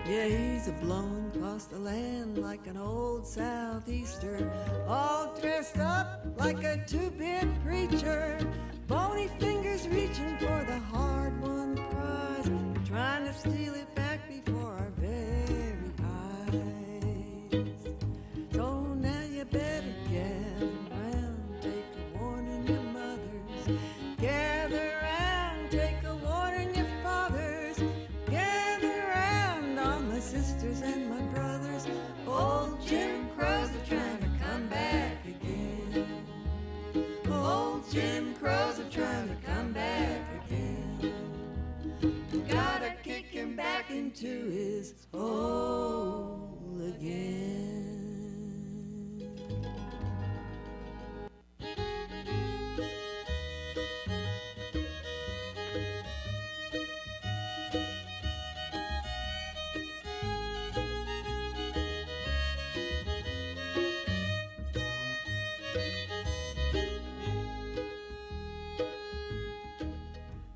Yeah, he's a-blowing across the land like an old southeaster, all dressed up like a two-bit preacher, bony fingers reaching for the hard-won prize, trying to steal it back before our very eyes. So now you better gather round, take a warning your mothers, gather round, take a warning your fathers, gather round all my sisters and my brothers. Old Jim Crows are trying to come back again. Old Jim Crows are trying to come back again. Gotta kick him back into his hole again.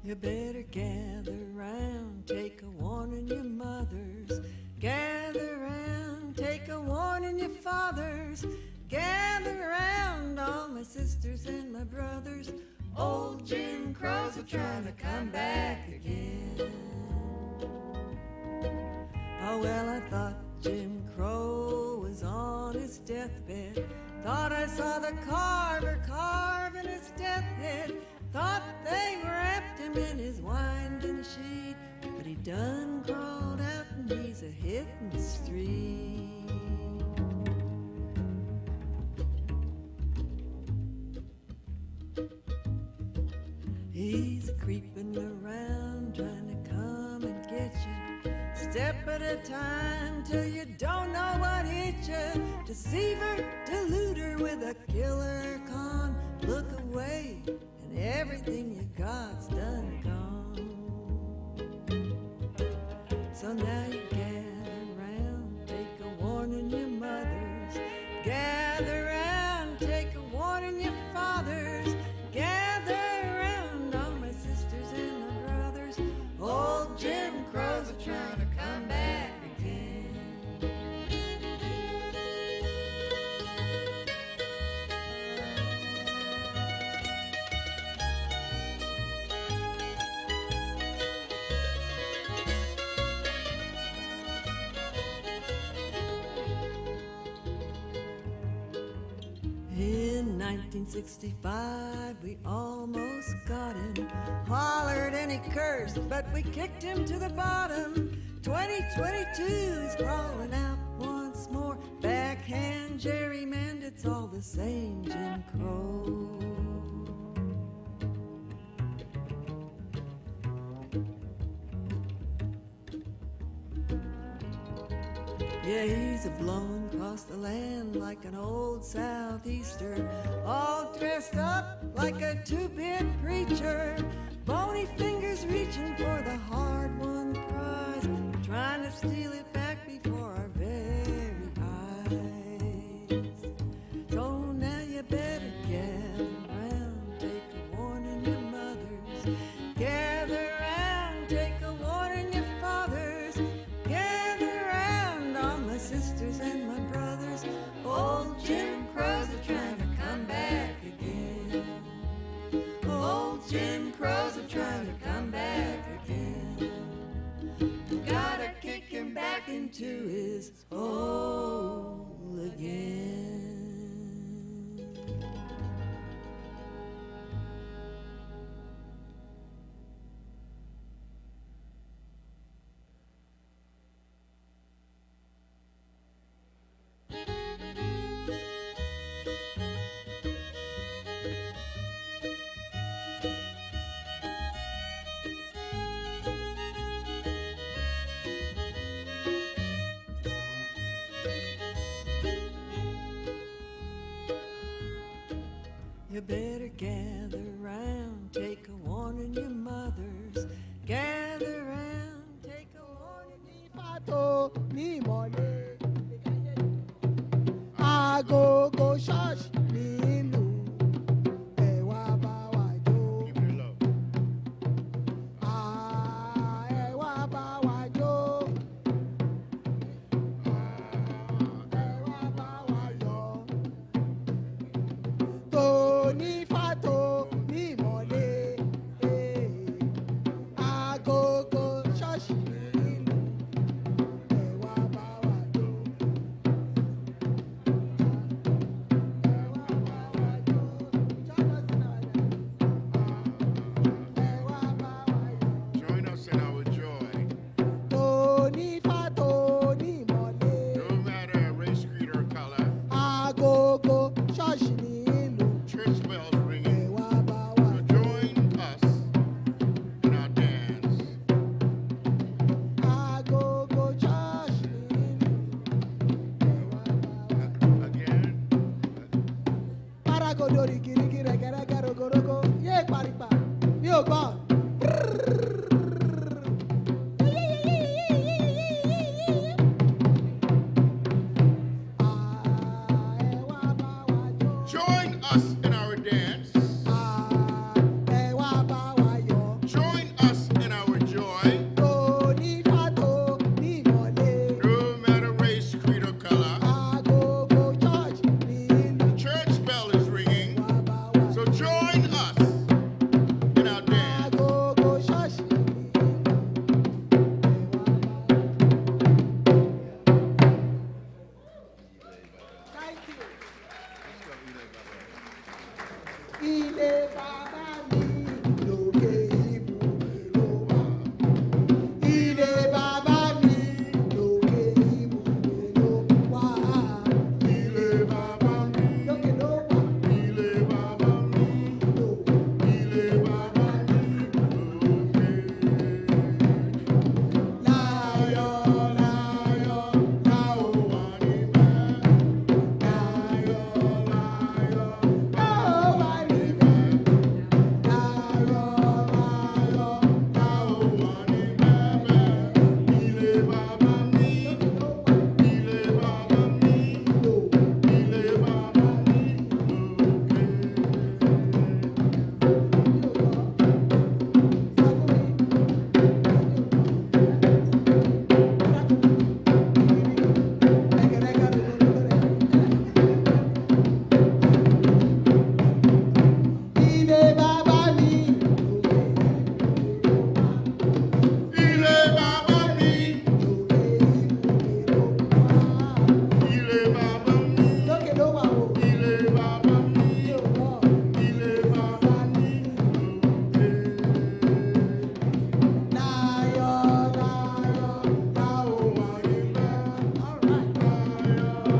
You better gather round, take a warning your mothers, gather round, take a warning your fathers, gather round all my sisters and my brothers. Old Jim Crows are trying to come back again. Oh well, I thought Jim Crow was on his deathbed, thought I saw the carver carving his death head, thought they wrapped him in his winding sheet, but he done crawled out and he's a-hitting the street. He's a-creeping around trying to come and get you, step at a time till you don't know what hit you. Deceiver, deluder with a killer con, look away and everything you got's done gone. So now you gather round, take a warning your mothers, gather round, take a warning your fathers, gather round all my sisters and my brothers. Old Jim Crows are trying to come back again. In 1965 we almost got him, hollered and he cursed, but we kicked him to the bottom. 2022's crawling out once more, backhand gerrymander, it's all the same Jim Crow. Yeah, he's a-blowing across the land like an old southeaster, all dressed up like a two-bit preacher, bony fingers reaching for the hard-won prize, trying to steal it back before our very eyes. So now you better gather round, take a warning your mothers, gather round, take a warning your fathers, gather round all my sisters and my brothers. Old Jim Crows are trying to come back again. Old Jim Crows are trying to come back again. Gotta kick him back into his hole again. You better gather round, take a warning your mothers, gather round, take a warning. Pato ni mole, I go church ni lu, ewa ba wa jo. Give me love. Ewa ba wa jo. dórí kirikiri rẹ̀gẹ̀rẹ̀gẹ̀ rogorogo yé paripa mi ò gbọ́. Join us in our dance. Join us in our joy. No matter race, creed, or color. Church bell is ringing. So join us in our dance. Thank you. Ilé bàbá mi lókè ibùgbé ló wà. Ilé bàbá mi lókè ibùgbé ló wà. Ilé bàbá mi, Lókè ló wà. ilé bàbá mi, ilé bàbá mi lókè. Láyọ̀ láyọ̀ la ó wà níbẹ̀. Láyọ̀ láyọ̀ la ó wà níbẹ̀. Láyọ̀ láyọ̀ la ó wà níbẹ̀. Ilé bàbá mi, Lókè ló wà. ilé bàbá mi, ilé bàbá mi lókè. Ilé bàbá mi Ilé bàbá mi, ilé bàbá mi, lókè ló wà o. ilé bàbá mi, ilé bàbá mi lókè. Láyọ̀ láyọ̀ la ó wà níbẹ̀. All right.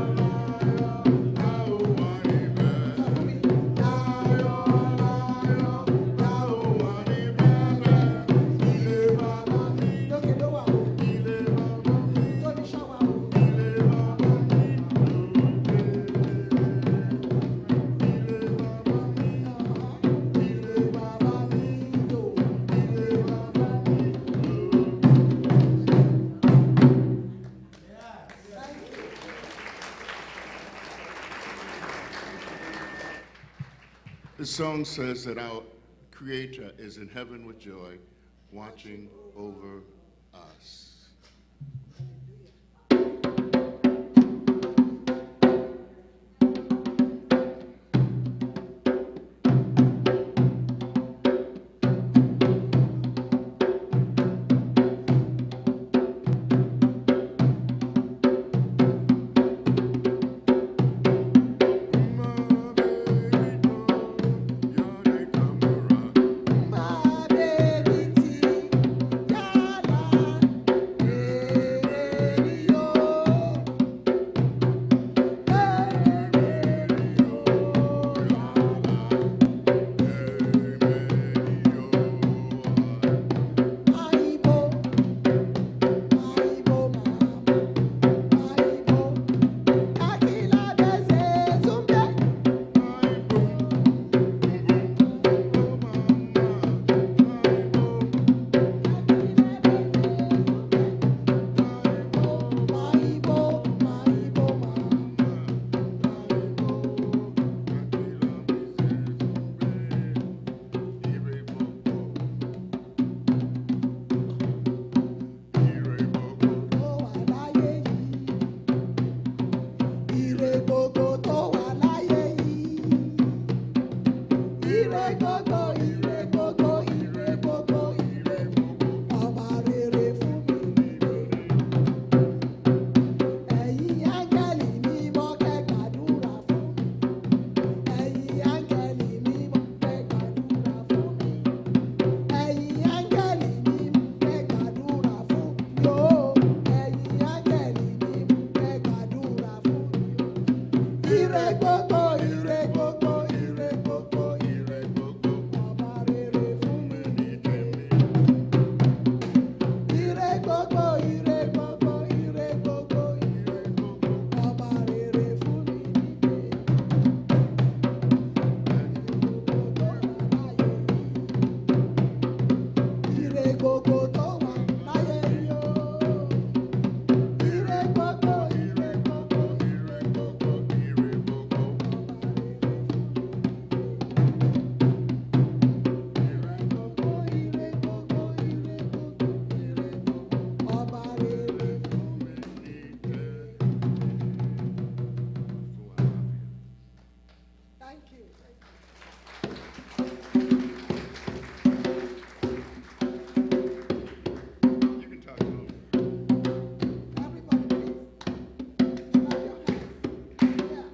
Lókè ló wà o. Tóní ṣọ́wà o. The song says that our Creator is in heaven with joy, watching over us. My baby tea, Thank you. You can talk over. Everybody, please. Clap your hands. Yeah.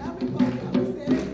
Everybody, I will say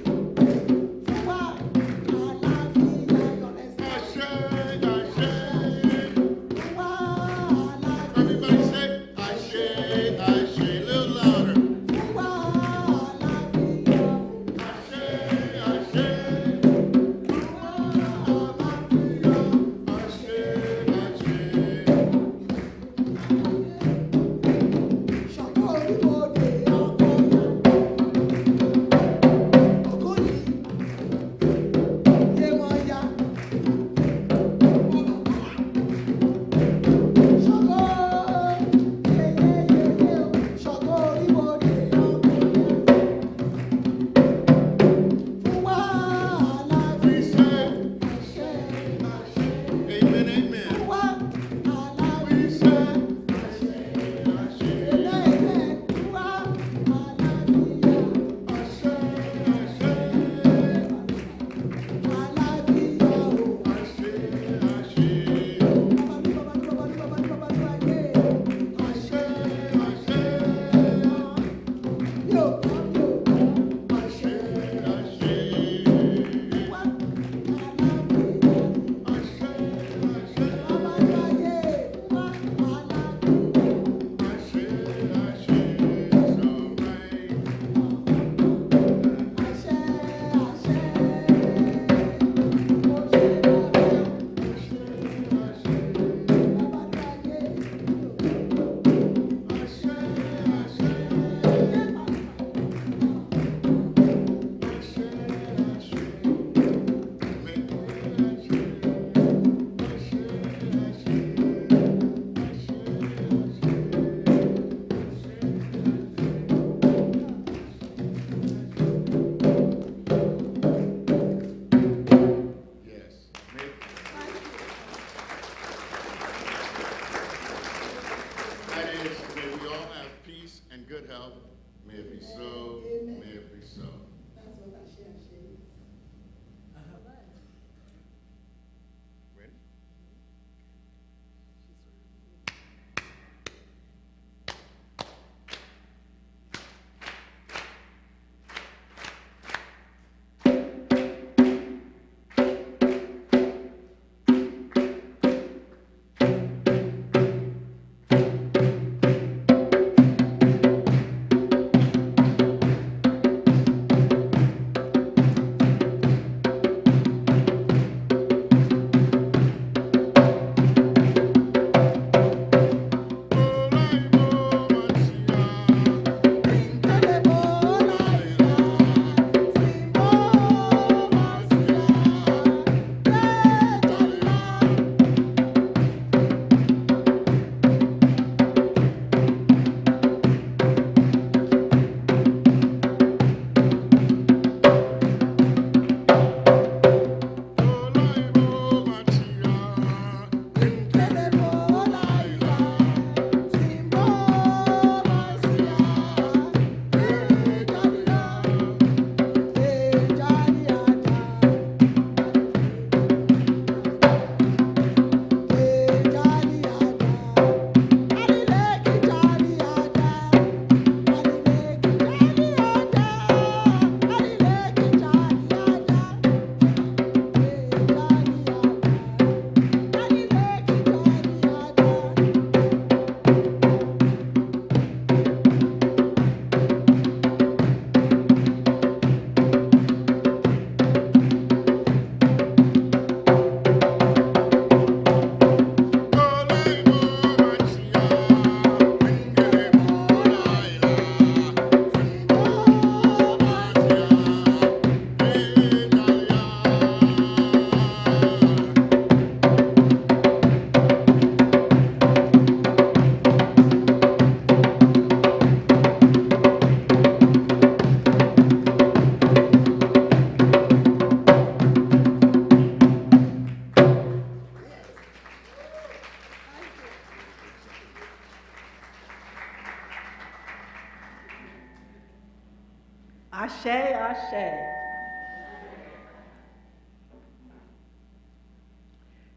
Ashe.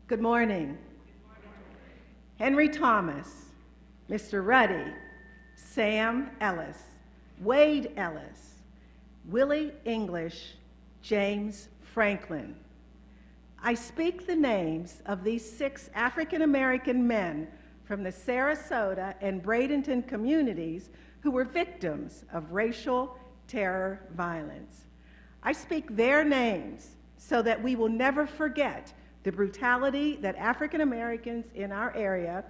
Good morning. Henry Thomas, Mr. Ruddy, Sam Ellis, Wade Ellis, Willie English, James Franklin. I speak the names of these 6 African-American men from the Sarasota and Bradenton communities who were victims of racial terror violence. I speak their names so that we will never forget the brutality that African Americans in our area,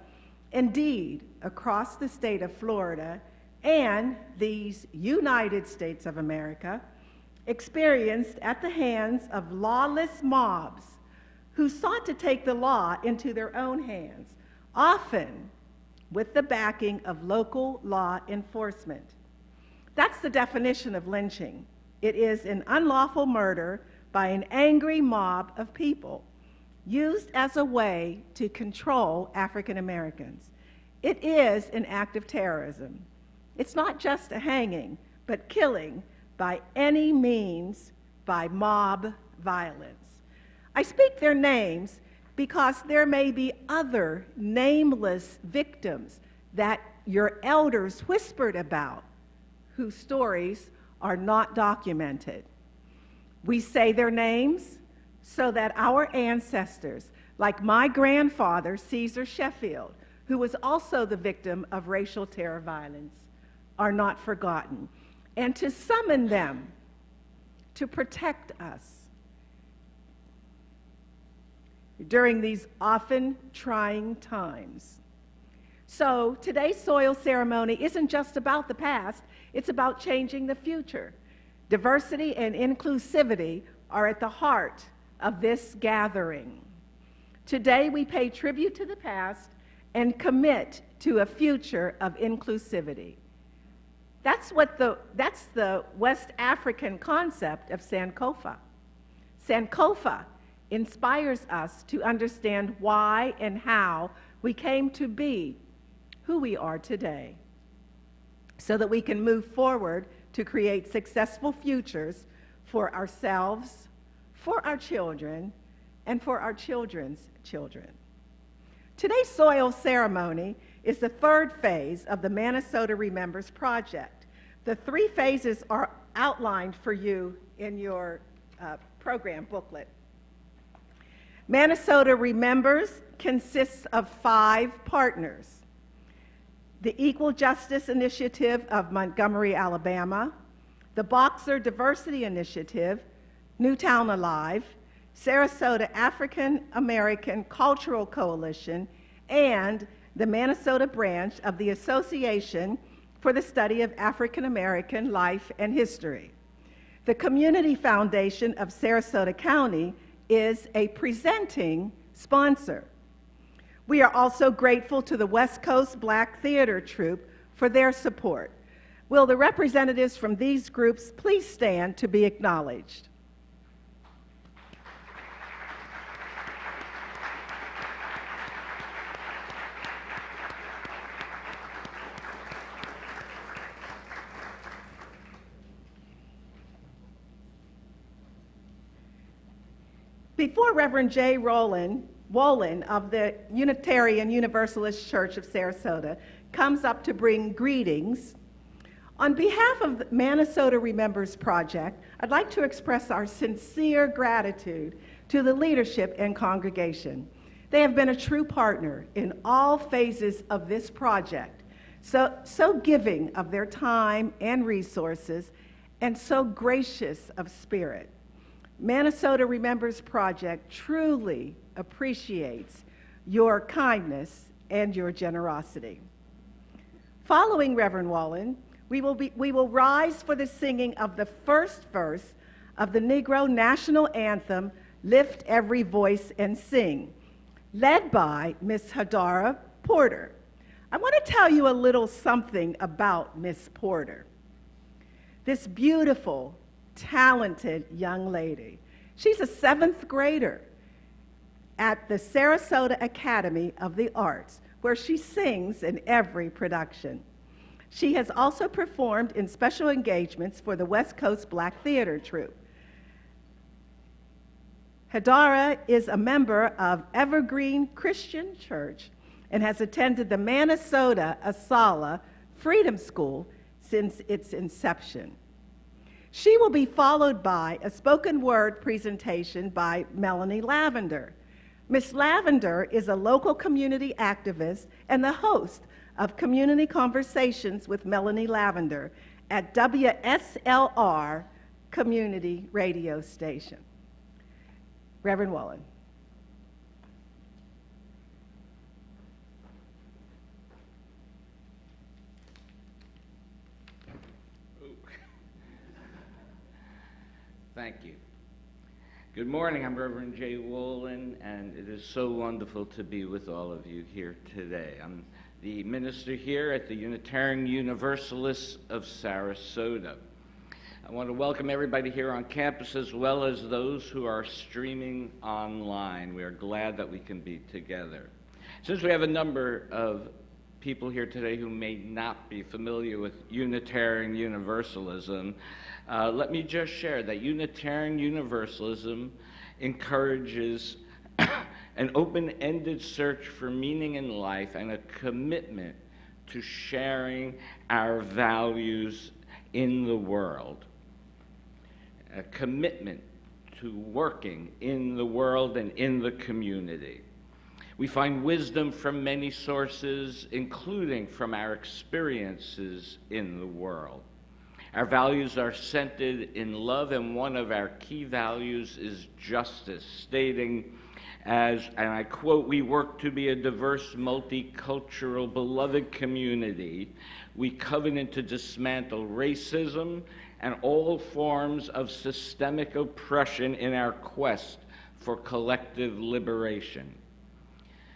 indeed across the state of Florida and these United States of America, experienced at the hands of lawless mobs who sought to take the law into their own hands, often with the backing of local law enforcement. That's the definition of lynching. It is an unlawful murder by an angry mob of people used as a way to control African Americans. It is an act of terrorism. It's not just a hanging, but killing by any means by mob violence. I speak their names because there may be other nameless victims that your elders whispered about, whose stories are not documented. We say their names so that our ancestors, like my grandfather, Caesar Sheffield, who was also the victim of racial terror violence, are not forgotten, and to summon them to protect us during these often trying times. So today's soil ceremony isn't just about the past, it's about changing the future. Diversity and inclusivity are at the heart of this gathering. Today we pay tribute to the past and commit to a future of inclusivity. That's the West African concept of Sankofa. Sankofa inspires us to understand why and how we came to be who we are today, so that we can move forward to create successful futures for ourselves, for our children, and for our children's children. Today's soil ceremony is the 3rd phase of the Manasota Remembrance project. The 3 phases are outlined for you in your program booklet. Manasota Remembers consists of 5 partners: the Equal Justice Initiative of Montgomery, Alabama, the Boxer Diversity Initiative, Newtown Alive, Sarasota African American Cultural Coalition, and the Manasota branch of the Association for the Study of African American Life and History. The Community Foundation of Sarasota County is a presenting sponsor. We are also grateful to the West Coast Black Theater Troupe for their support. Will the representatives from these groups please stand to be acknowledged? Before Reverend J. Wolin of the Unitarian Universalist Church of Sarasota comes up to bring greetings, on behalf of the Manasota Remembers Project, I'd like to express our sincere gratitude to the leadership and congregation. They have been a true partner in all phases of this project, so giving of their time and resources, and so gracious of spirit. Manasota Remembers Project truly appreciates your kindness and your generosity. Following Reverend Wolin, we will rise for the singing of the 1st verse of the Negro National Anthem, Lift Every Voice and Sing, led by Miss Hadara Porter. I want to tell you a little something about Miss Porter. This beautiful, talented young lady. She's a 7th grader at the Sarasota Academy of the Arts, where she sings in every production. She has also performed in special engagements for the West Coast Black Theater Troupe. Hadara is a member of Evergreen Christian Church and has attended the Manasota Asala Freedom School since its inception. She will be followed by a spoken word presentation by Melanie Lavender. Miss Lavender is a local community activist and the host of Community Conversations with Melanie Lavender at WSLR Community Radio Station. Reverend Wallen. Thank you. Good morning, I'm Reverend Jay Wolin, and it is so wonderful to be with all of you here today. I'm the minister here at the Unitarian Universalists of Sarasota. I want to welcome everybody here on campus as well as those who are streaming online. We are glad that we can be together. Since we have a number of people here today who may not be familiar with Unitarian Universalism, let me just share that Unitarian Universalism encourages an open-ended search for meaning in life and a commitment to sharing our values in the world. A commitment to working in the world and in the community. We find wisdom from many sources, including from our experiences in the world. Our values are centered in love, and one of our key values is justice, stating, and I quote, "We work to be a diverse, multicultural, beloved community. We covenant to dismantle racism and all forms of systemic oppression in our quest for collective liberation."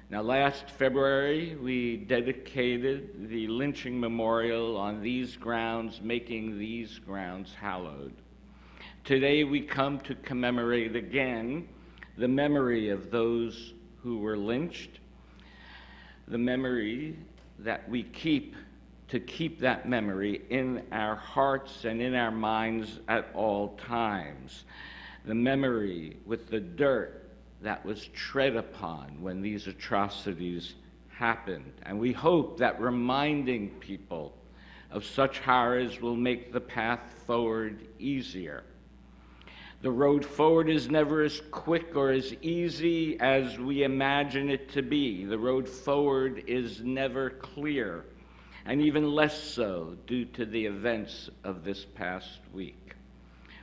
Now, last February, we dedicated the Lynching Memorial on these grounds, making these grounds hallowed. Today, we come to commemorate again the memory of those who were lynched, the memory that we keep that memory in our hearts and in our minds at all times. The memory with the dirt that was tread upon when these atrocities happened. And we hope that reminding people of such horrors will make the path forward easier. The road forward is never as quick or as easy as we imagine it to be. The road forward is never clear, and even less so due to the events of this past week.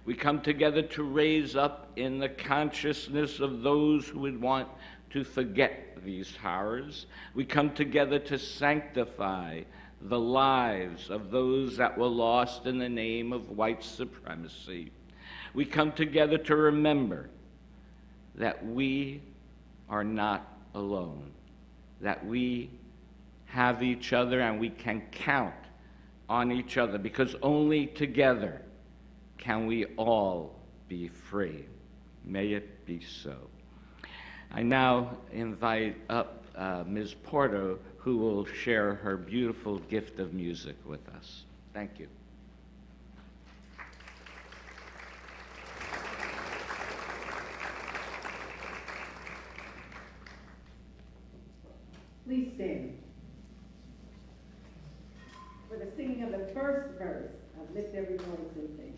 We come together to raise up in the consciousness of those who would want to forget these horrors. We come together to sanctify the lives of those that were lost in the name of white supremacy. We come together to remember that we are not alone, that we have each other and we can count on each other, because only together can we all be free. May it be so. I now invite up Ms. Porto, who will share her beautiful gift of music with us. Thank you. Please stand for the singing of the first verse of Lift Every Voice and Sing.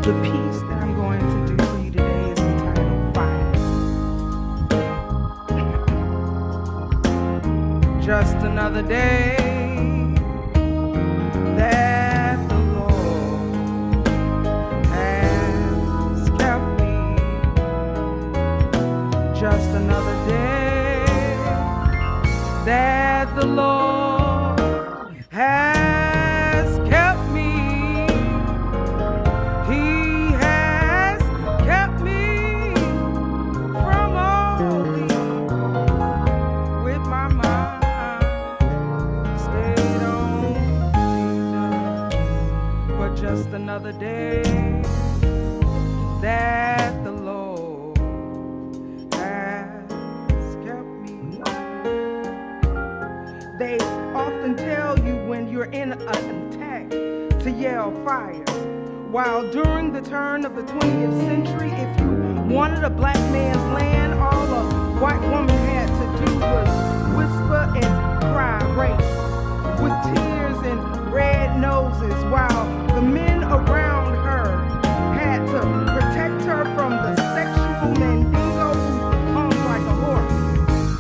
The piece that I'm going to do for you today is entitled Fire. Just another day that the Lord has kept me. Just another day that the Lord has kept me. He has kept me from all evil with my mind stayed on Jesus. But just another day that the Lord has kept me. They often tell you when you're in an attack to yell fire. While during the turn of the 20th century, if you wanted a black man's land, all a white woman had to do was whisper and cry rape with tears and red noses, while the men around her had to protect her from the sexual mandingo who hung like a horse,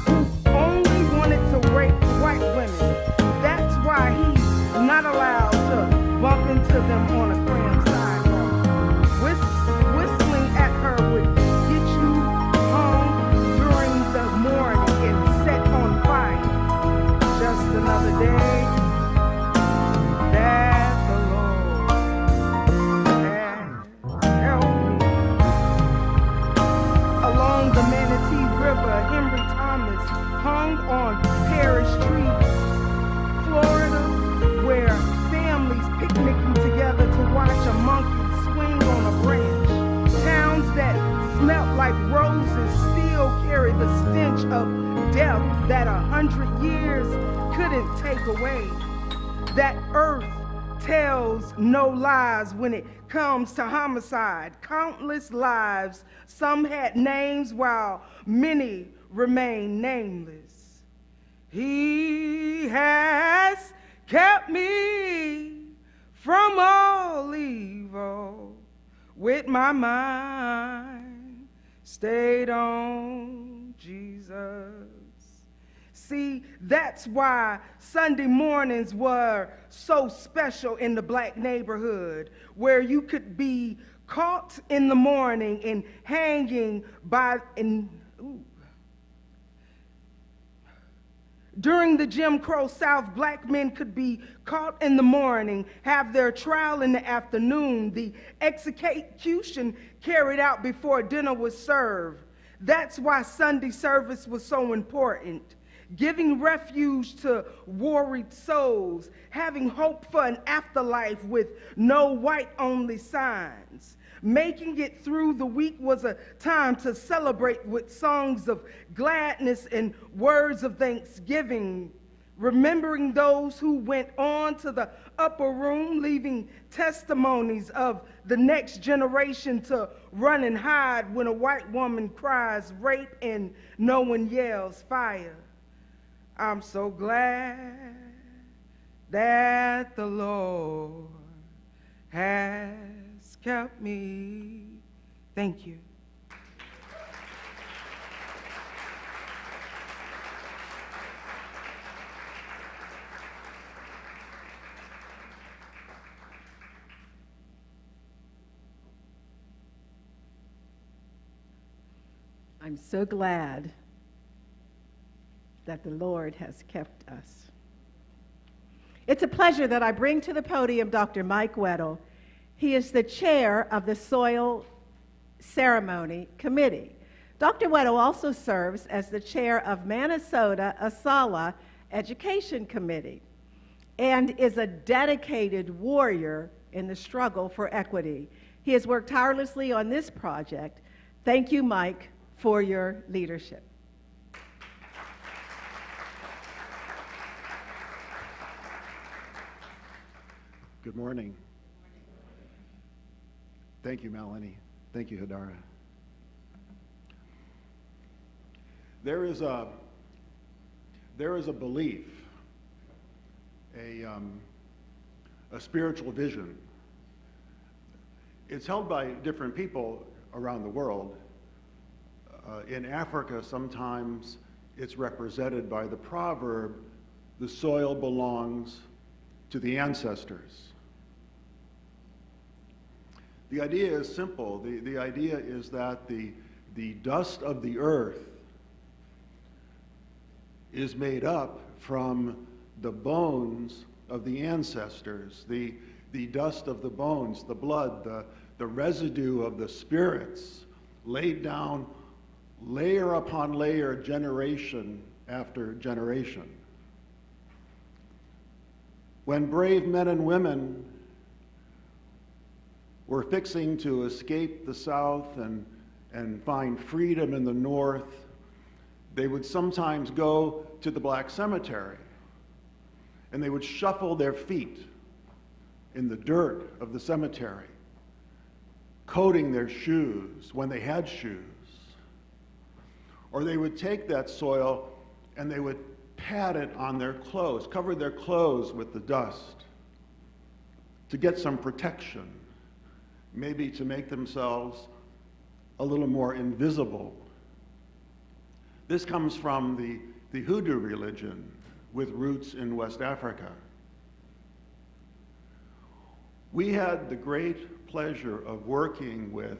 who only wanted to rape white women. That's why he's not allowed to bump into them on a cram sidewalk. Whistling at her would get you home during the morning and set on fire. Just another day that the Lord has held me. Along the Manatee River, Henry Thomas hung on Parish trees. Florida, where families picnicking together to watch a monkey swing on a branch. Towns that smelt like roses still carry the stench of death that 100 years couldn't take away. That earth tells no lies when it comes to homicide. Countless lives, some had names while many remain nameless. He has kept me from all evil with my mind stayed on Jesus. See, that's why Sunday mornings were so special in the black neighborhood, where you could be caught in the morning and hanging by During the Jim Crow South, black men could be caught in the morning, have their trial in the afternoon, the execution carried out before dinner was served. That's why Sunday service was so important. Giving refuge to worried souls, having hope for an afterlife with no white-only signs. Making it through the week was a time to celebrate with songs of gladness and words of thanksgiving, remembering those who went on to the upper room, leaving testimonies of the next generation to run and hide when a white woman cries rape and no one yells fire. I'm so glad that the Lord has kept me. Thank you. I'm so glad that the Lord has kept us. It's a pleasure that I bring to the podium Dr. Mike Weddle. He is the chair of the Soil Ceremony Committee. Dr. Weddle also serves as the chair of Manasota Asala Education Committee and is a dedicated warrior in the struggle for equity. He has worked tirelessly on this project. Thank you, Mike, for your leadership. Good morning. Thank you, Melanie. Thank you, Hadara. There is a belief, a spiritual vision It's held by different people around the world. In Africa, sometimes it's represented by the proverb, the soil belongs to the ancestors. The idea is simple. The idea is that the dust of the earth is made up from the bones of the ancestors, the dust of the bones, the blood, the residue of the spirits laid down layer upon layer, generation after generation. When brave men and women were fixing to escape the South and find freedom in the North, they would sometimes go to the black cemetery and they would shuffle their feet in the dirt of the cemetery, coating their shoes when they had shoes. Or they would take that soil and they would pat it on their clothes, cover their clothes with the dust to get some protection, maybe to make themselves a little more invisible. This comes from the Hoodoo religion with roots in West Africa. We had the great pleasure of working with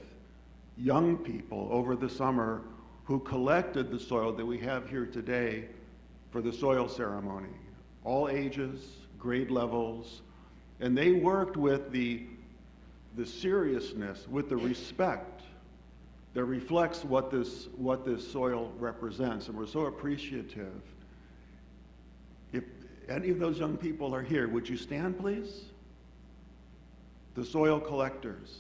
young people over the summer who collected the soil that we have here today for the soil ceremony. All ages, grade levels, and they worked with the seriousness, with the respect that reflects what this soil represents, and we're so appreciative. If any of those young people are here, would you stand, please? The soil collectors.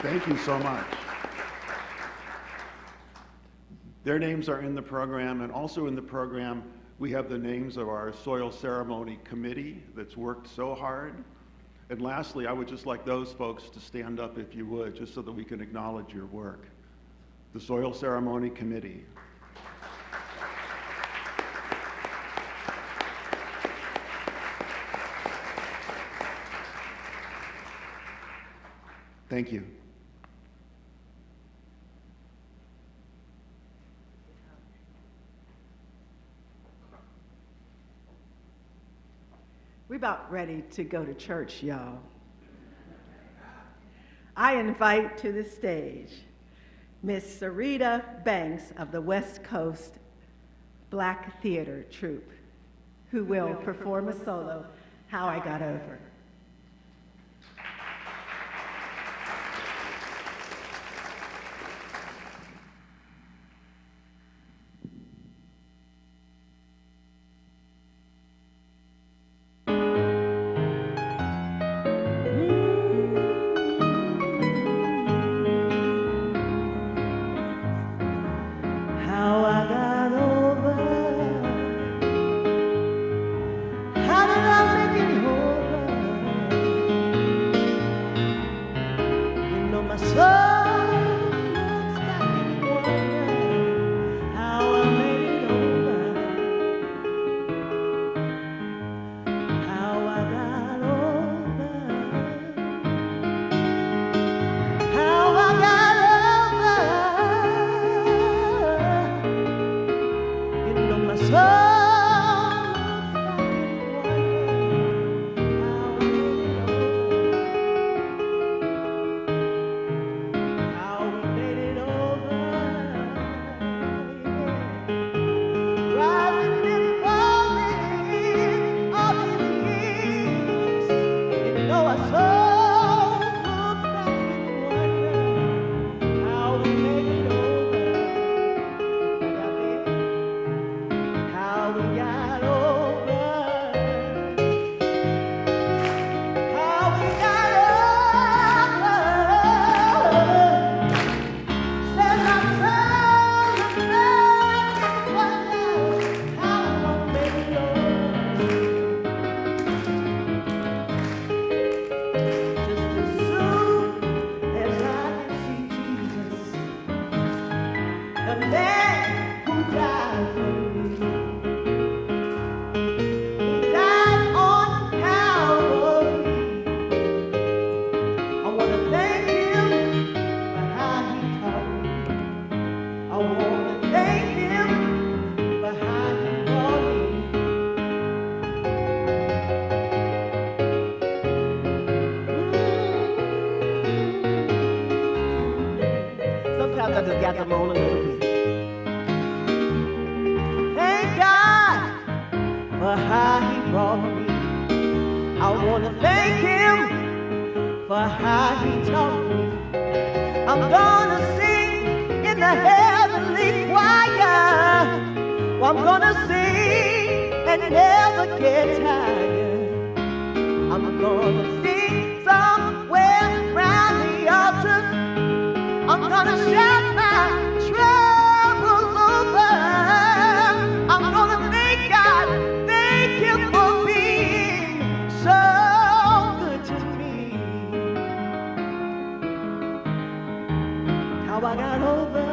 Thank you so much. Their names are in the program, and also in the program we have the names of our soil ceremony committee that's worked so hard. And lastly, I would just like those folks to stand up if you would, just so that we can acknowledge your work. The soil ceremony committee. Thank you. We're about ready to go to church, y'all. I invite to the stage Miss Sarita Banks of the West Coast Black Theater Troupe, who will perform a solo, How I Got Over. How I got over. How did I make it over? up, I just got them on a little bit. Thank God for how he brought me. I want to thank him for how he taught me. I'm gonna sing in the heavenly choir. I'm gonna sing and never get tired. I'm gonna sing somewhere around the altar. I'm gonna shout my troubles over. I'm gonna thank God, thank him for being so good to me. How I got over,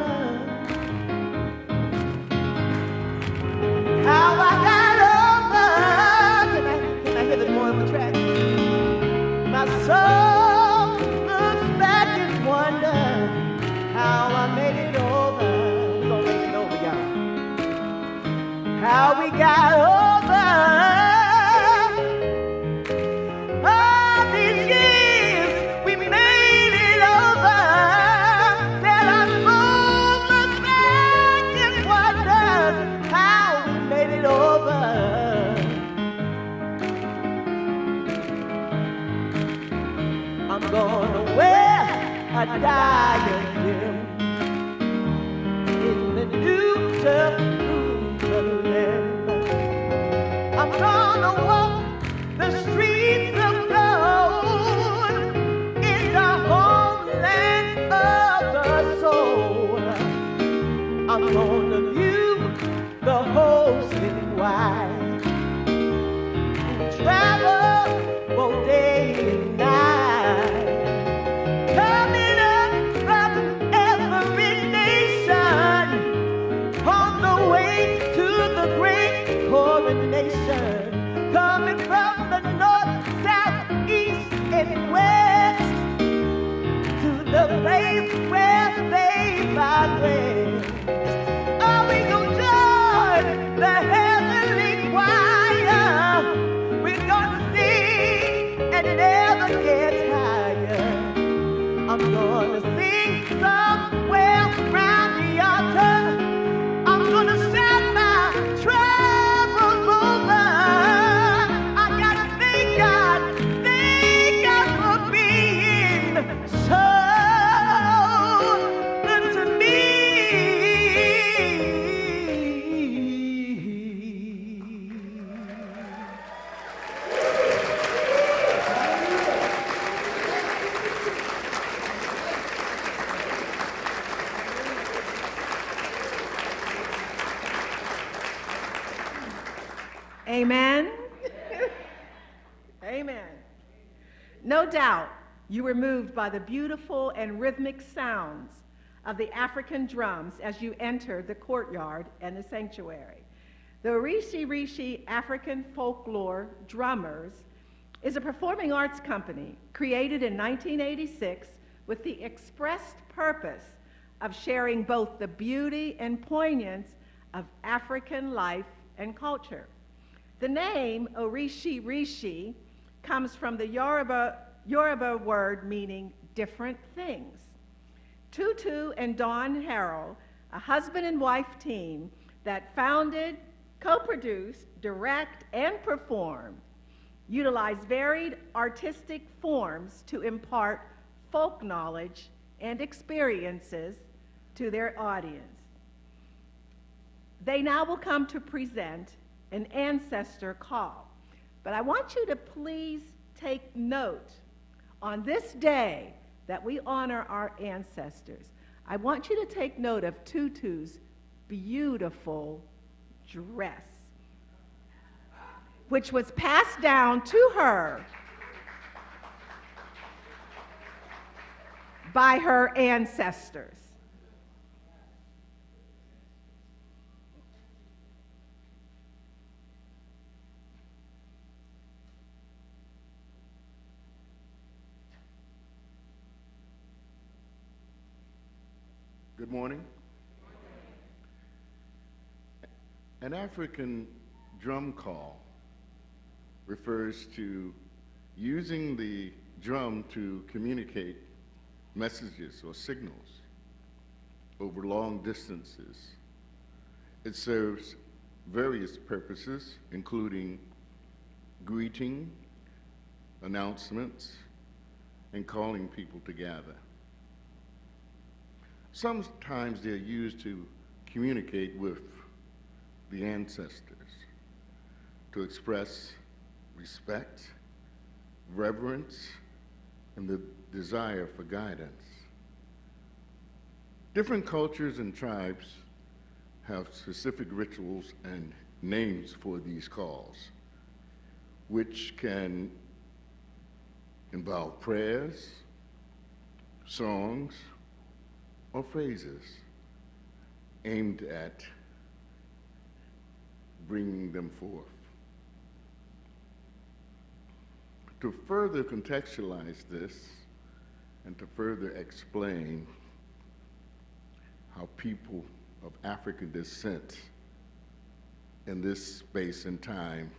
how I got over. Can I hear the more of the track? My soul looks back and wonders how I made it over. We're gonna make it over, y'all. How we got over. All these years we made it over. Said our soul looks back and wonders how we made it over. I'm gonna wear a diadem in the New Jerusalem. I'm gonna walk the streets of gold in the homeland of the soul. I'm gonna view the whole city wide, travel both day and night, coming up from every nation on the way to the great coronation, coming from the north, south, east, and west to the place where they vibrate. Are we gonna join the heavenly choir? We're gonna sing and never get tired. I'm gonna sing somewhere around the altar. I'm gonna shout my troubles over. I gotta thank God for being so good to me. Amen. Amen. No doubt you were moved by the beautiful and rhythmic sounds of the African drums as you entered the courtyard and the sanctuary. The Rishi African Folklore Drummers is a performing arts company created in 1986 with the expressed purpose of sharing both the beauty and poignance of African life and culture. The name Rishi comes from the Yoruba word meaning different things. Tutu and Dawn Harrell, a husband and wife team that founded, co-produced, direct, and performed, utilize varied artistic forms to impart folk knowledge and experiences to their audience. They now will come to present an ancestor call. But I want you to please take note on this day that we honor our ancestors. I want you to take note of Tutu's beautiful dress, which was passed down to her by her ancestors. Good morning. An African drum call refers to using the drum to communicate messages or signals. over long distances. It serves various purposes, including greeting, announcements, and calling people together. Sometimes they're used to communicate with the ancestors, to express respect, reverence, and the desire for guidance. Different cultures and tribes have specific rituals and names for these calls, which can involve prayers, songs, or phrases aimed at bringing them forth. To further contextualize this and to further explain how people of African descent in this space and time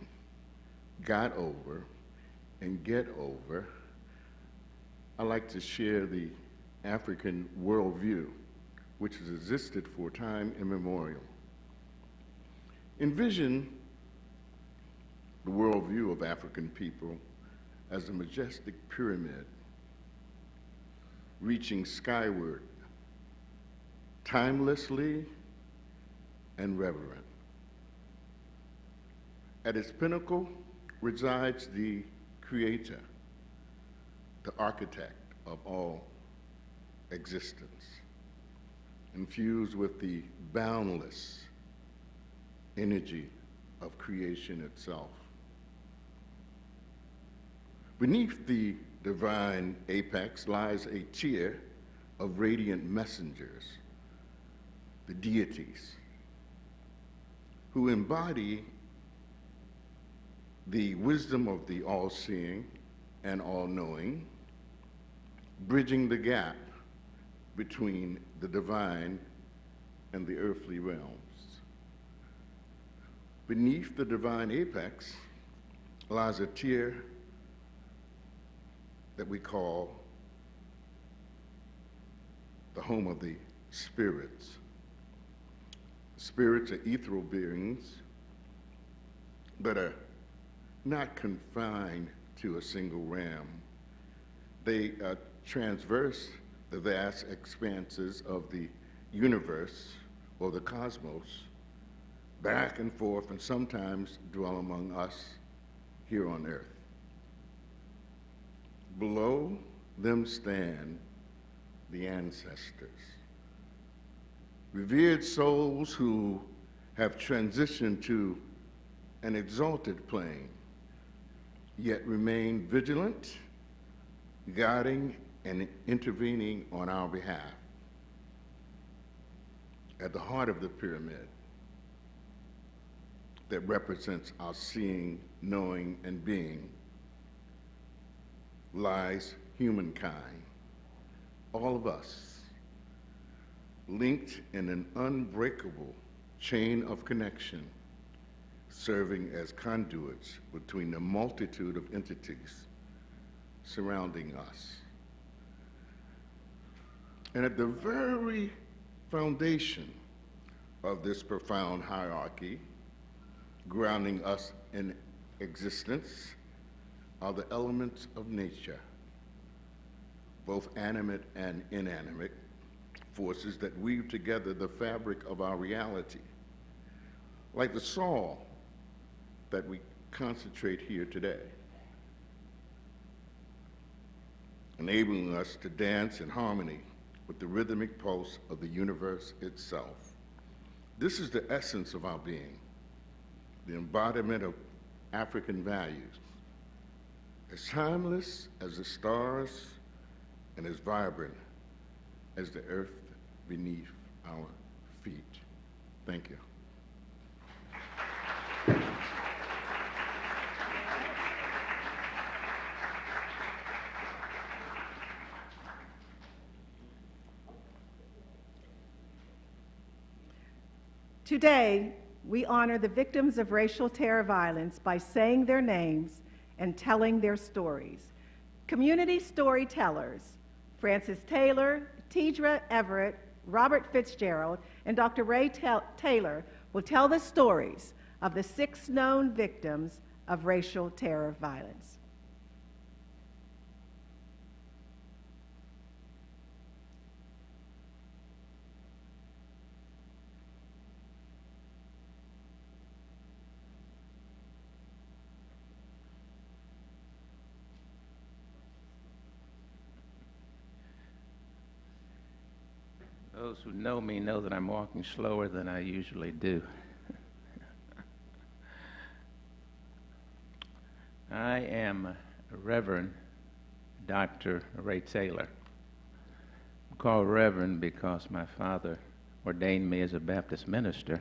got over and get over, I like to share the African worldview, which has existed for time immemorial. Envision the worldview of African people as a majestic pyramid reaching skyward, timelessly and reverent. At its pinnacle resides the creator, the architect of all existence, infused with the boundless energy of creation itself. Beneath the divine apex lies a tier of radiant messengers, the deities, who embody the wisdom of the all-seeing and all-knowing, bridging the gap between the divine and the earthly realms. Beneath the divine apex lies a tier that we call the home of the spirits. Spirits are ethereal beings that are not confined to a single realm. They transverse the vast expanses of the universe or the cosmos, back and forth, and sometimes dwell among us here on earth. Below them stand the ancestors, revered souls who have transitioned to an exalted plane, yet remain vigilant, guiding and intervening on our behalf. At the heart of the pyramid that represents our seeing, knowing, and being lies humankind, all of us, linked in an unbreakable chain of connection, serving as conduits between the multitude of entities surrounding us. And at the very foundation of this profound hierarchy, grounding us in existence, are the elements of nature, both animate and inanimate forces that weave together the fabric of our reality. Like the soul that we concentrate here today, enabling us to dance in harmony with the rhythmic pulse of the universe itself. This is the essence of our being, the embodiment of African values, as timeless as the stars and as vibrant as the earth beneath our feet. Thank you. Today, we honor the victims of racial terror violence by saying their names and telling their stories. Community storytellers, Francis Taylor, Tidra Everett, Robert Fitzgerald, and Dr. Ray Taylor will tell the stories of the 6 known victims of racial terror violence. Those who know me know that I'm walking slower than I usually do. I am Reverend Dr. Ray Taylor. I'm called Reverend because my father ordained me as a Baptist minister,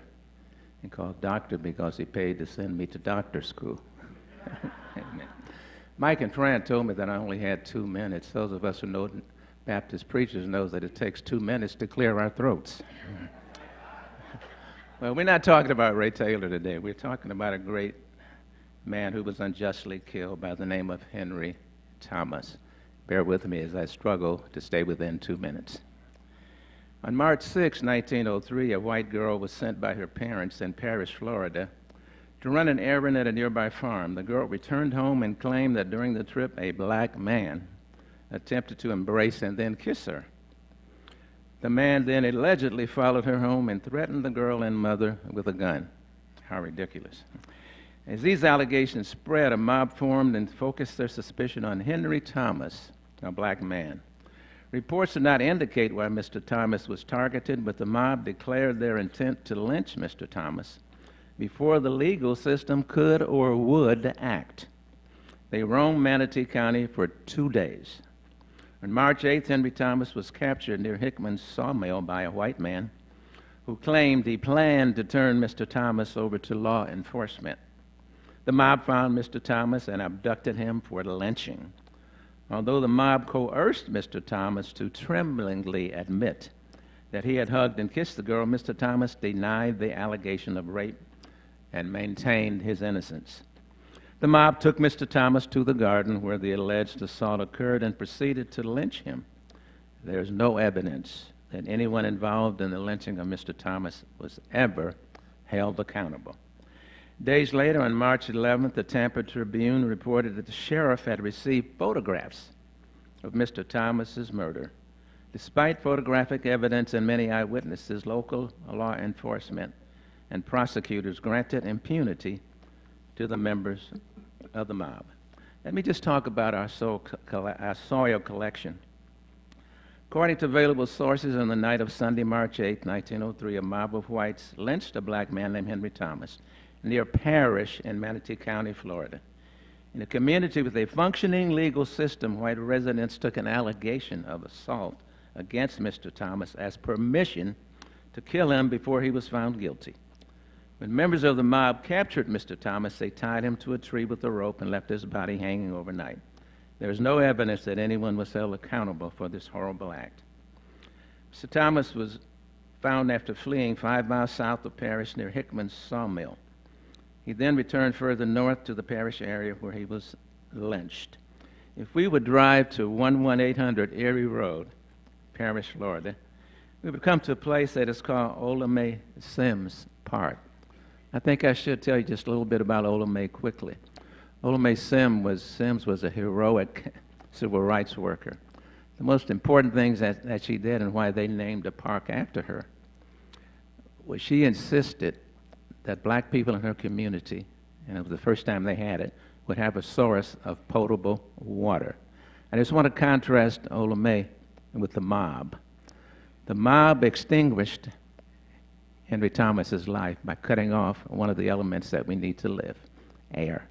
and called Doctor because he paid to send me to doctor school. Amen. Mike and Fran told me that I only had 2 minutes. Those of us who know Baptist preachers knows that it takes 2 minutes to clear our throats. Well, we're not talking about Ray Taylor today. We're talking about a great man who was unjustly killed by the name of Henry Thomas. Bear with me as I struggle to stay within 2 minutes. On March 6, 1903, a white girl was sent by her parents in Parrish, Florida, to run an errand at a nearby farm. The girl returned home and claimed that during the trip, a black man attempted to embrace and then kiss her. The man then allegedly followed her home and threatened the girl and mother with a gun. How ridiculous. As these allegations spread, a mob formed and focused their suspicion on Henry Thomas, a black man. Reports did not indicate why Mr. Thomas was targeted, but the mob declared their intent to lynch Mr. Thomas before the legal system could or would act. They roamed Manatee County for 2 days. On March 8th, Henry Thomas was captured near Hickman's sawmill by a white man who claimed he planned to turn Mr. Thomas over to law enforcement. The mob found Mr. Thomas and abducted him for lynching. Although the mob coerced Mr. Thomas to tremblingly admit that he had hugged and kissed the girl, Mr. Thomas denied the allegation of rape and maintained his innocence. The mob took Mr. Thomas to the garden where the alleged assault occurred and proceeded to lynch him. There is no evidence that anyone involved in the lynching of Mr. Thomas was ever held accountable. Days later, on March 11th, the Tampa Tribune reported that the sheriff had received photographs of Mr. Thomas's murder. Despite photographic evidence and many eyewitnesses, local law enforcement and prosecutors granted impunity to the members of the mob. Let me just talk about our soil collection. According to available sources, on the night of Sunday, March 8, 1903, a mob of whites lynched a black man named Henry Thomas near Parrish in Manatee County, Florida. In a community with a functioning legal system, white residents took an allegation of assault against Mr. Thomas as permission to kill him before he was found guilty. When members of the mob captured Mr. Thomas, they tied him to a tree with a rope and left his body hanging overnight. There is no evidence that anyone was held accountable for this horrible act. Mr. Thomas was found after fleeing 5 miles south of Parrish near Hickman's sawmill. He then returned further north to the Parrish area where he was lynched. If we would drive to 11800 Erie Road, Parrish, Florida, we would come to a place that is called Ola Mae Sims Park. I think I should tell you just a little bit about Ola Mae quickly. Ola Mae Sims was a heroic civil rights worker. The most important things that she did and why they named a park after her was she insisted that black people in her community, and it was the first time they had it, would have a source of potable water. I just want to contrast Ola Mae with the mob. The mob extinguished Henry Thomas's life by cutting off one of the elements that we need to live, air.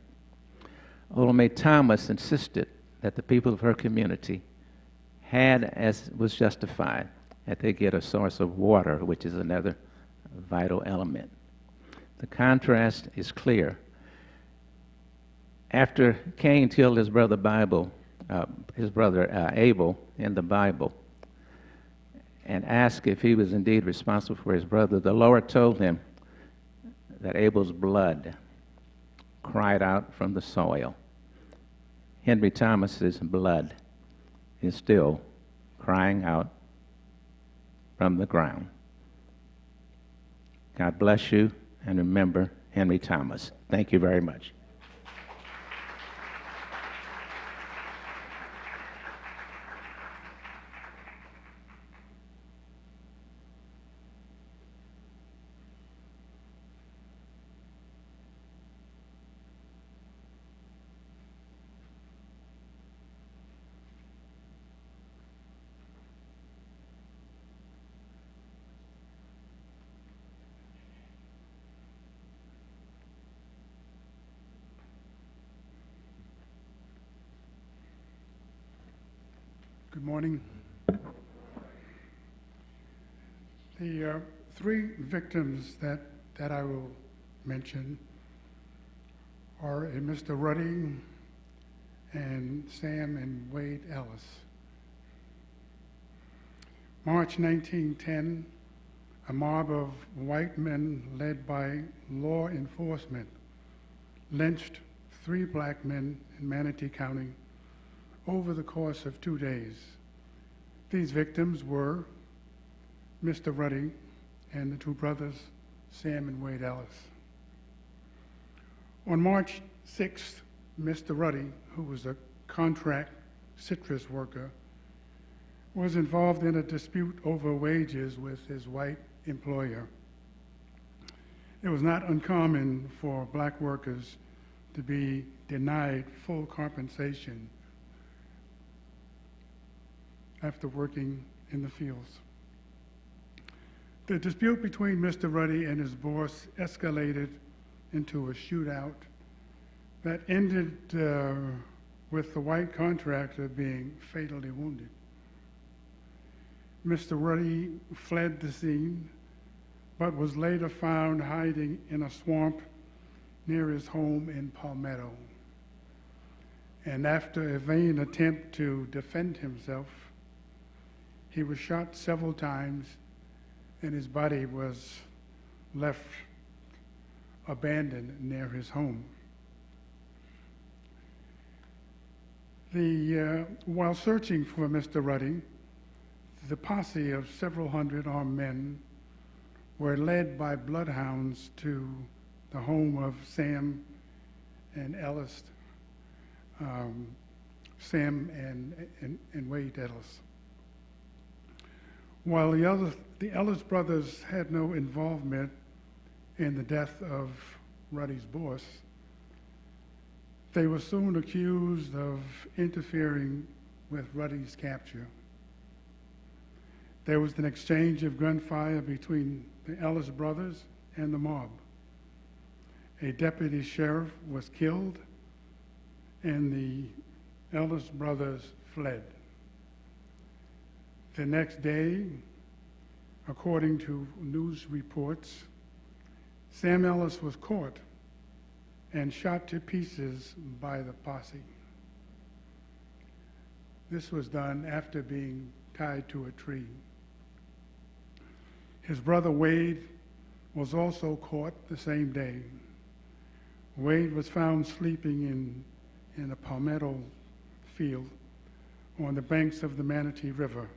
Ola Mae Thomas insisted that the people of her community had, as was justified, that they get a source of water, which is another vital element. The contrast is clear. After Cain killed his brother Abel in the Bible, and asked if he was indeed responsible for his brother, the Lord told him that Abel's blood cried out from the soil. Henry Thomas's blood is still crying out from the ground. God bless you, and remember Henry Thomas. Thank you very much. Good morning. The three victims that I will mention are a Mr. Ruddy and Sam and Wade Ellis. March 1910, a mob of white men led by law enforcement lynched 3 black men in Manatee County over the course of 2 days. These victims were Mr. Ruddy and the 2 brothers, Sam and Wade Ellis. On March 6th, Mr. Ruddy, who was a contract citrus worker, was involved in a dispute over wages with his white employer. It was not uncommon for black workers to be denied full compensation after working in the fields. The dispute between Mr. Ruddy and his boss escalated into a shootout that ended with the white contractor being fatally wounded. Mr. Ruddy fled the scene, but was later found hiding in a swamp near his home in Palmetto. And after a vain attempt to defend himself, he was shot several times and his body was left abandoned near his home. While searching for Mr. Ruddy, the posse of several hundred armed men were led by bloodhounds to the home of Sam and Ellis, Sam and Wade Ellis. While the Ellis brothers had no involvement in the death of Ruddy's boss, they were soon accused of interfering with Ruddy's capture. There was an exchange of gunfire between the Ellis brothers and the mob. A deputy sheriff was killed, and the Ellis brothers fled. The next day, according to news reports, Sam Ellis was caught and shot to pieces by the posse. This was done after being tied to a tree. His brother Wade was also caught the same day. Wade was found sleeping in a palmetto field on the banks of the Manatee River.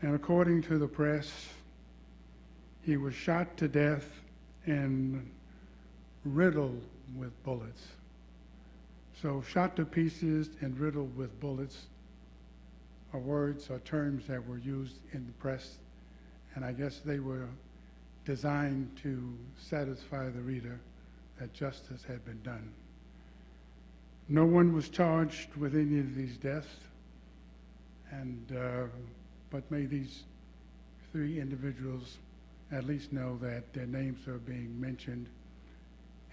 And according to the press, he was shot to death and riddled with bullets. So shot to pieces and riddled with bullets are words or terms that were used in the press, and I guess they were designed to satisfy the reader that justice had been done. No one was charged with any of these deaths, and but may these 3 individuals at least know that their names are being mentioned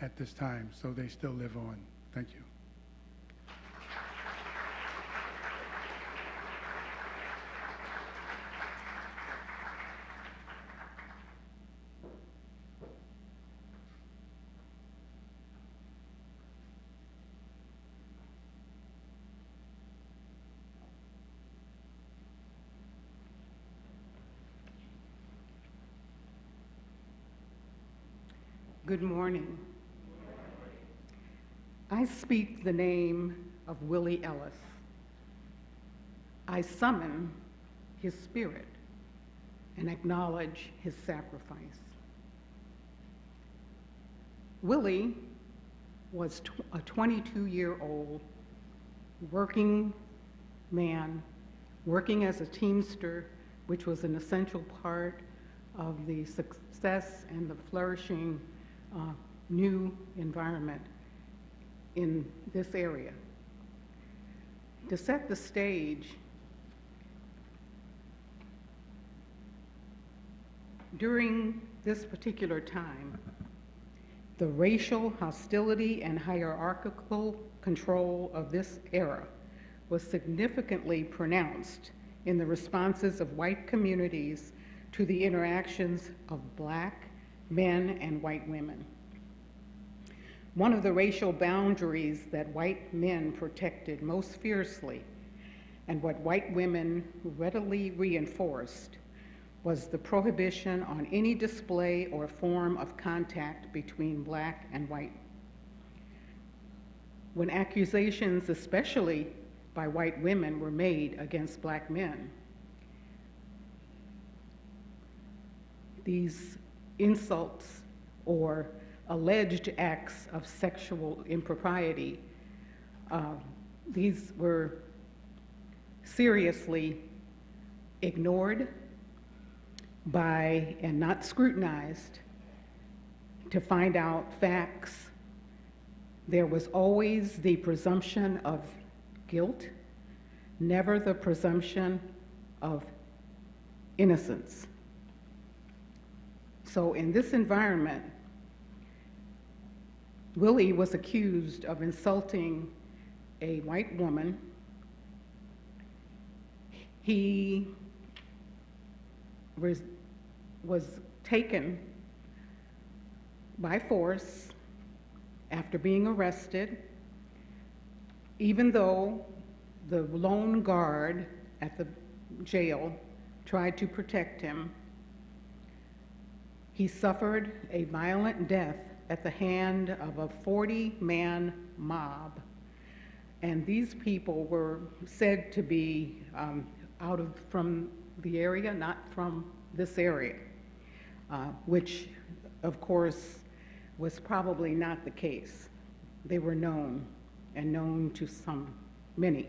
at this time, so they still live on. Thank you. Good morning. I speak the name of Willie Ellis. I summon his spirit and acknowledge his sacrifice. Willie was a 22-year-old working man, working as a teamster, which was an essential part of the success and the flourishing new environment in this area. To set the stage, during this particular time, the racial hostility and hierarchical control of this era was significantly pronounced in the responses of white communities to the interactions of black men and white women. One of the racial boundaries that white men protected most fiercely, and what white women readily reinforced, was the prohibition on any display or form of contact between black and white. When accusations, especially by white women, were made against black men, these insults or alleged acts of sexual impropriety, these were seriously ignored by and not scrutinized to find out facts. There was always the presumption of guilt, never the presumption of innocence. So in this environment, Willie was accused of insulting a white woman. He was taken by force after being arrested, even though the lone guard at the jail tried to protect him. He suffered a violent death at the hand of a 40-man mob. And these people were said to be from the area, not from this area, which of course was probably not the case. They were known, and known to many.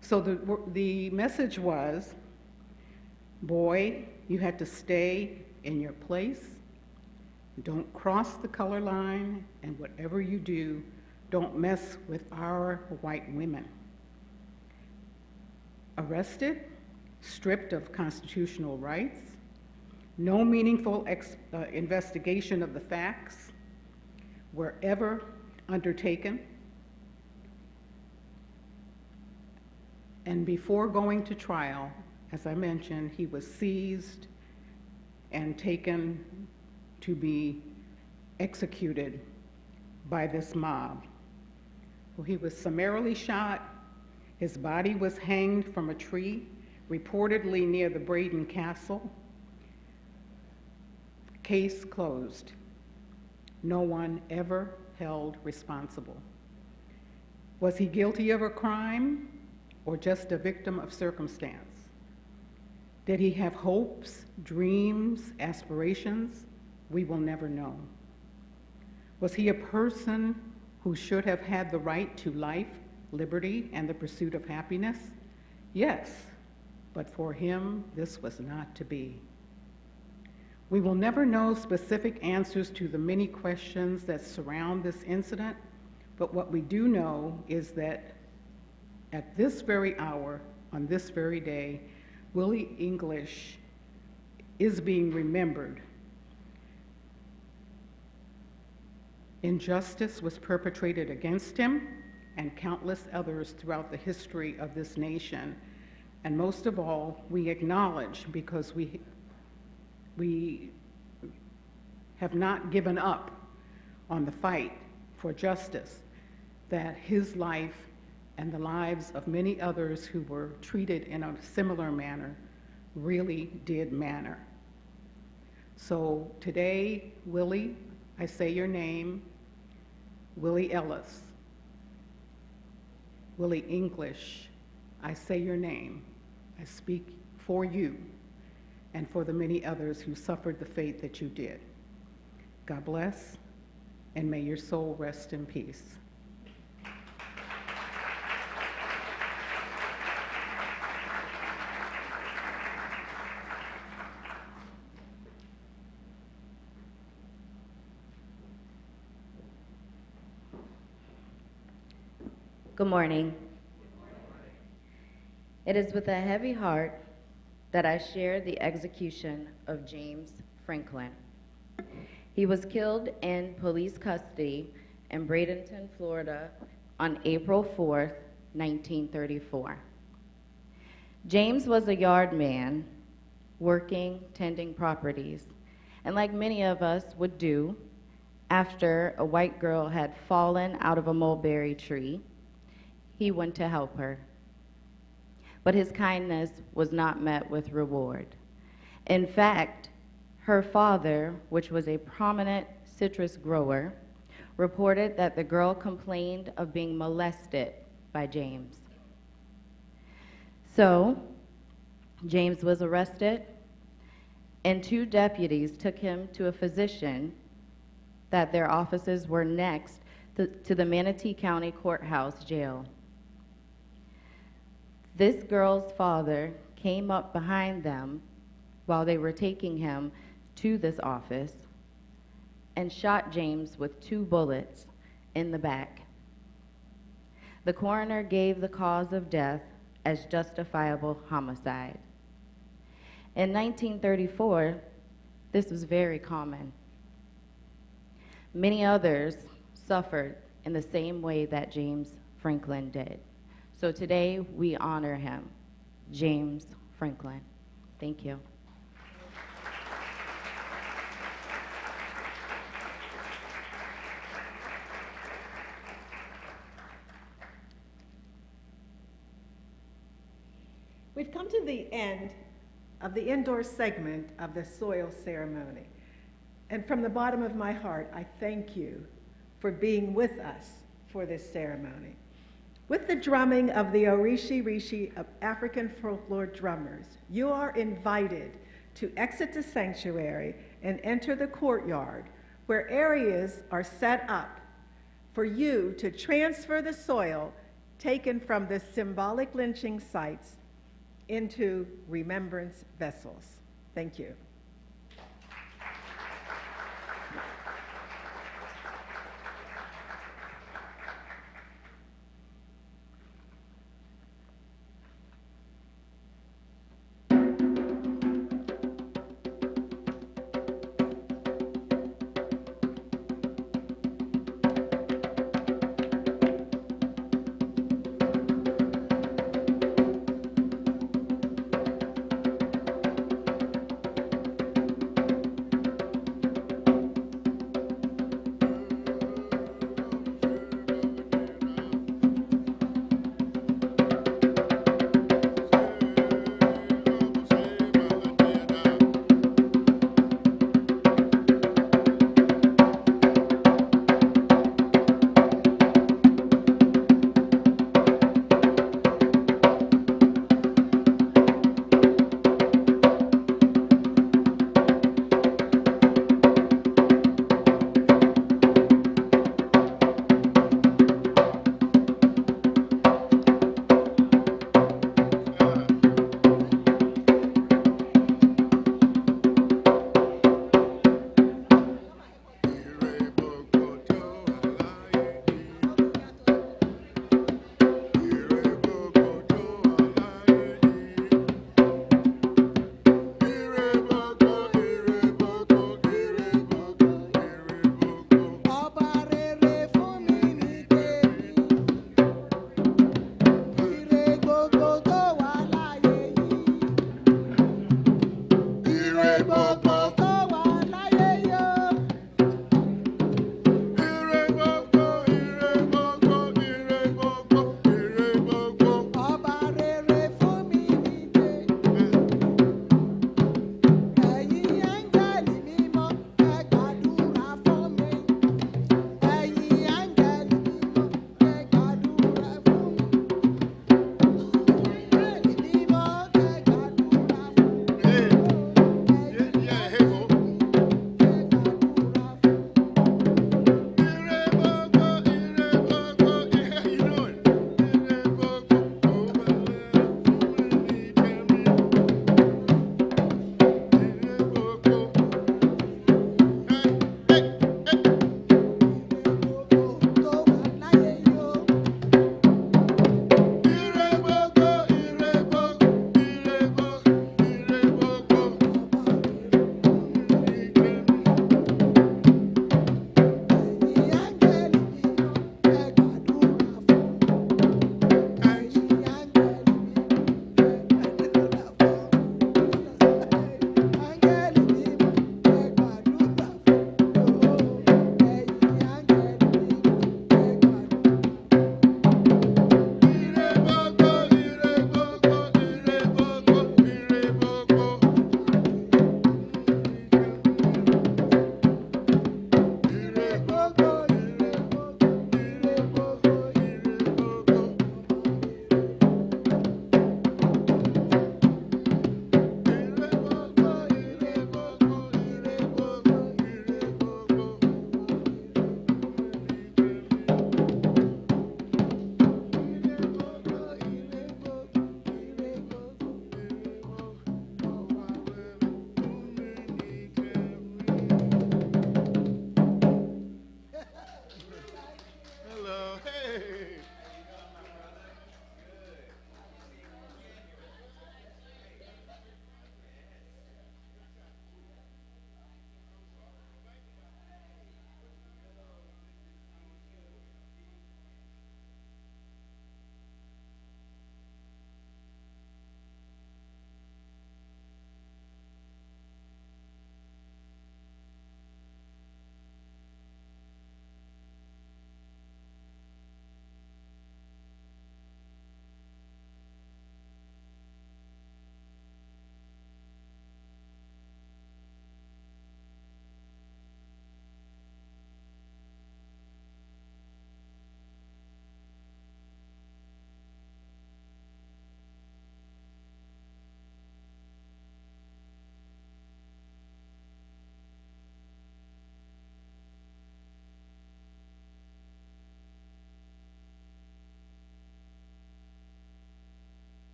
So the message was, boy, you had to stay in your place, don't cross the color line, and whatever you do, don't mess with our white women. Arrested, stripped of constitutional rights, no meaningful investigation of the facts were ever undertaken. And before going to trial, as I mentioned, he was seized and taken to be executed by this mob. Well, he was summarily shot. His body was hanged from a tree, reportedly near the Braden Castle. Case closed. No one ever held responsible. Was he guilty of a crime or just a victim of circumstance? Did he have hopes, dreams, aspirations? We will never know. Was he a person who should have had the right to life, liberty, and the pursuit of happiness? Yes, but for him, this was not to be. We will never know specific answers to the many questions that surround this incident, but what we do know is that at this very hour, on this very day, Willie English is being remembered. Injustice was perpetrated against him and countless others throughout the history of this nation. And most of all, we acknowledge, because we have not given up on the fight for justice, that his life and the lives of many others who were treated in a similar manner really did matter. So today, Willie, I say your name, Willie Ellis. Willie English, I say your name. I speak for you and for the many others who suffered the fate that you did. God bless, and may your soul rest in peace. Good morning. It is with a heavy heart that I share the execution of James Franklin. He was killed in police custody in Bradenton, Florida on April 4th, 1934. James was a yard man working, tending properties, and like many of us would do, after a white girl had fallen out of a mulberry tree, he went to help her. But his kindness was not met with reward. In fact, her father, which was a prominent citrus grower, reported that the girl complained of being molested by James. So, James was arrested, and 2 deputies took him to a physician that their offices were next to the Manatee County Courthouse jail. This girl's father came up behind them while they were taking him to this office and shot James with 2 bullets in the back. The coroner gave the cause of death as justifiable homicide. In 1934, this was very common. Many others suffered in the same way that James Franklin did. So today we honor him, James Franklin. Thank you. We've come to the end of the indoor segment of the soil ceremony. And from the bottom of my heart, I thank you for being with us for this ceremony. With the drumming of the Orishi Rishi of African folklore drummers, you are invited to exit the sanctuary and enter the courtyard, where areas are set up for you to transfer the soil taken from the symbolic lynching sites into remembrance vessels. Thank you.